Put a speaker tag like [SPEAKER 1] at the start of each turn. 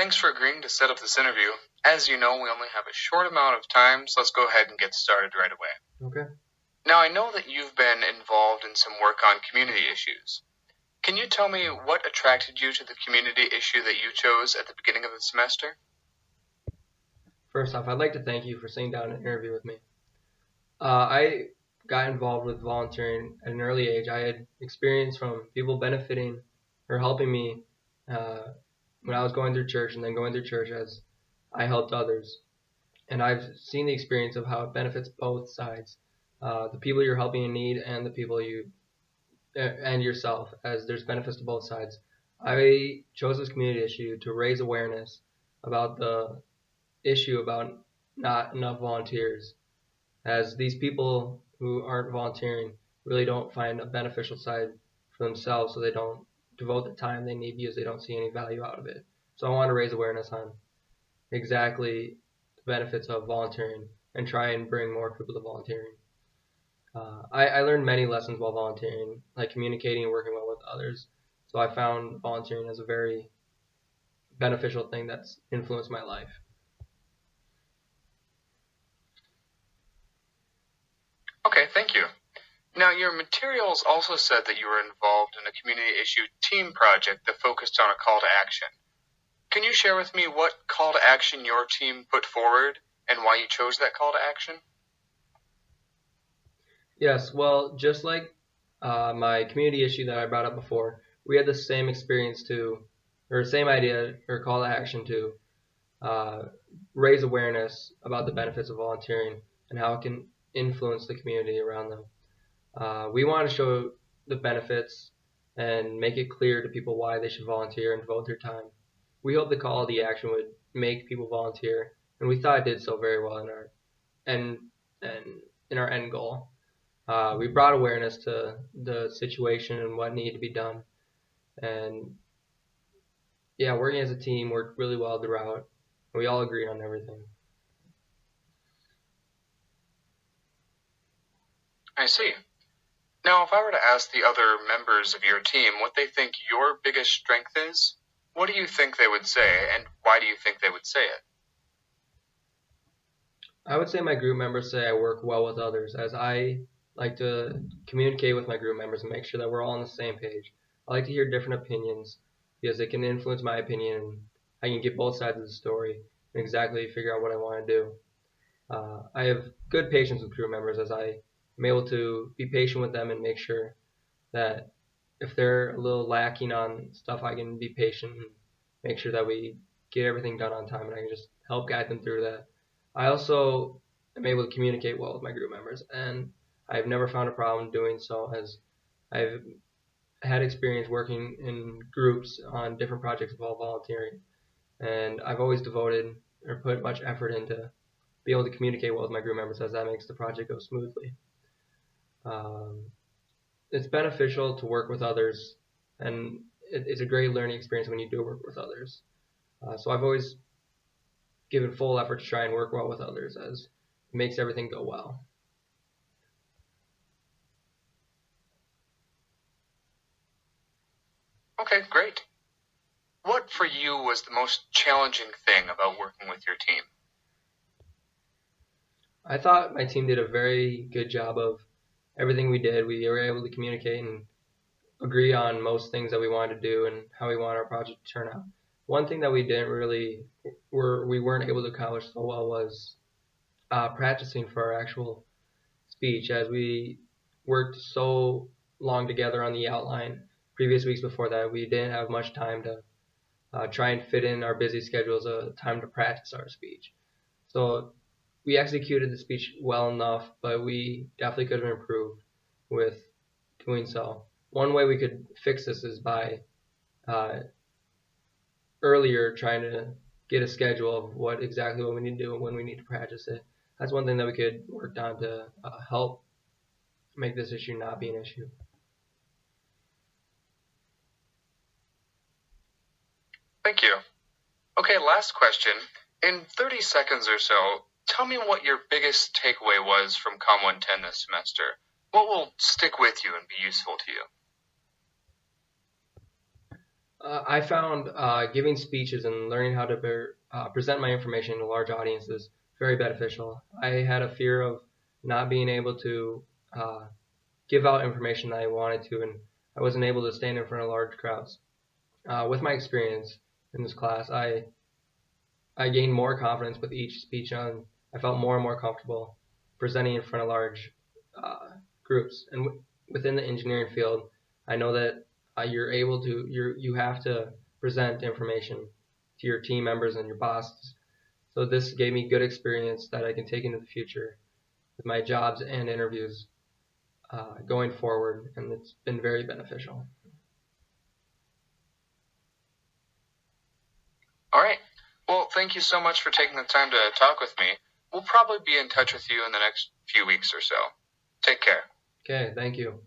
[SPEAKER 1] thanks for agreeing to set up this interview. As you know, we only have a short amount of time, so let's go ahead and get started right away.
[SPEAKER 2] Okay.
[SPEAKER 1] Now, I know that you've been involved in some work on community issues. Can you tell me what attracted you to the community issue that you chose at the beginning of the semester?
[SPEAKER 2] First off, I'd like to thank you for sitting down and interview with me. I got involved with volunteering at an early age. I had experience from people benefiting or helping me when I was going through church and then going through church as I helped others. And I've seen the experience of how it benefits both sides, the people you're helping in need and the people and yourself, as there's benefits to both sides. I chose this community issue to raise awareness about the issue about not enough volunteers, as these people who aren't volunteering really don't find a beneficial side for themselves, so they don't devote the time they need because they don't see any value out of it. So I want to raise awareness on exactly the benefits of volunteering and try and bring more people to volunteering. I learned many lessons while volunteering, like communicating and working well with others. So I found volunteering as a very beneficial thing that's influenced my life.
[SPEAKER 1] Okay, thank you. Now, your materials also said that you were involved in a community issue team project that focused on a call to action. Can you share with me what call to action your team put forward and why you chose that call to action?
[SPEAKER 2] Yes, well, just like my community issue that I brought up before, we had the same experience or same idea or call to action to raise awareness about the benefits of volunteering and how it can influence the community around them. We want to show the benefits and make it clear to people why they should volunteer and devote their time. We hope the call to action would make people volunteer, and we thought it did so very well in our end goal. We brought awareness to the situation and what needed to be done, and yeah, working as a team worked really well throughout. We all agreed on everything.
[SPEAKER 1] I see. Now, if I were to ask the other members of your team what they think your biggest strength is, what do you think they would say, and why do you think they would say it?
[SPEAKER 2] I would say my group members say I work well with others, as I like to communicate with my group members and make sure that we're all on the same page. I like to hear different opinions because it can influence my opinion, and I can get both sides of the story and exactly figure out what I want to do. I have good patience with group members, as I am able to be patient with them and make sure that if they're a little lacking on stuff, I can be patient and make sure that we get everything done on time, and I can just help guide them through that. I also am able to communicate well with my group members, and I've never found a problem doing so, as I've had experience working in groups on different projects involving volunteering, and I've always devoted or put much effort into be able to communicate well with my group members, as that makes the project go smoothly. It's beneficial to work with others, and it's a great learning experience when you do work with others. So I've always given full effort to try and work well with others, as it makes everything go well.
[SPEAKER 1] Okay, great. What for you was the most challenging thing about working with your team?
[SPEAKER 2] I thought my team did a very good job of everything we did. We were able to communicate and agree on most things that we wanted to do and how we want our project to turn out. One thing that we weren't able to accomplish so well was practicing for our actual speech, as we worked so long together on the outline previous weeks before that. We didn't have much time to try and fit in our busy schedules time to practice our speech. So we executed the speech well enough, but we definitely could have improved with doing so. One way we could fix this is by earlier trying to get a schedule of what we need to do and when we need to practice it. That's one thing that we could work on to help make this issue not be an issue.
[SPEAKER 1] Thank you. Okay, last question. In 30 seconds or so, tell me what your biggest takeaway was from COMM 110 this semester. What will stick with you and be useful to you?
[SPEAKER 2] I found giving speeches and learning how to present my information to large audiences very beneficial. I had a fear of not being able to uh, give out information that I wanted to, and I wasn't able to stand in front of large crowds. With my experience in this class, I gained more confidence with each speech, and I felt more and more comfortable presenting in front of large uh, groups. And within the engineering field, I know that you have to present information to your team members and your bosses. So this gave me good experience that I can take into the future with my jobs and interviews going forward, and it's been very beneficial.
[SPEAKER 1] All right. Well, thank you so much for taking the time to talk with me. We'll probably be in touch with you in the next few weeks or so. Take care.
[SPEAKER 2] Okay, thank you.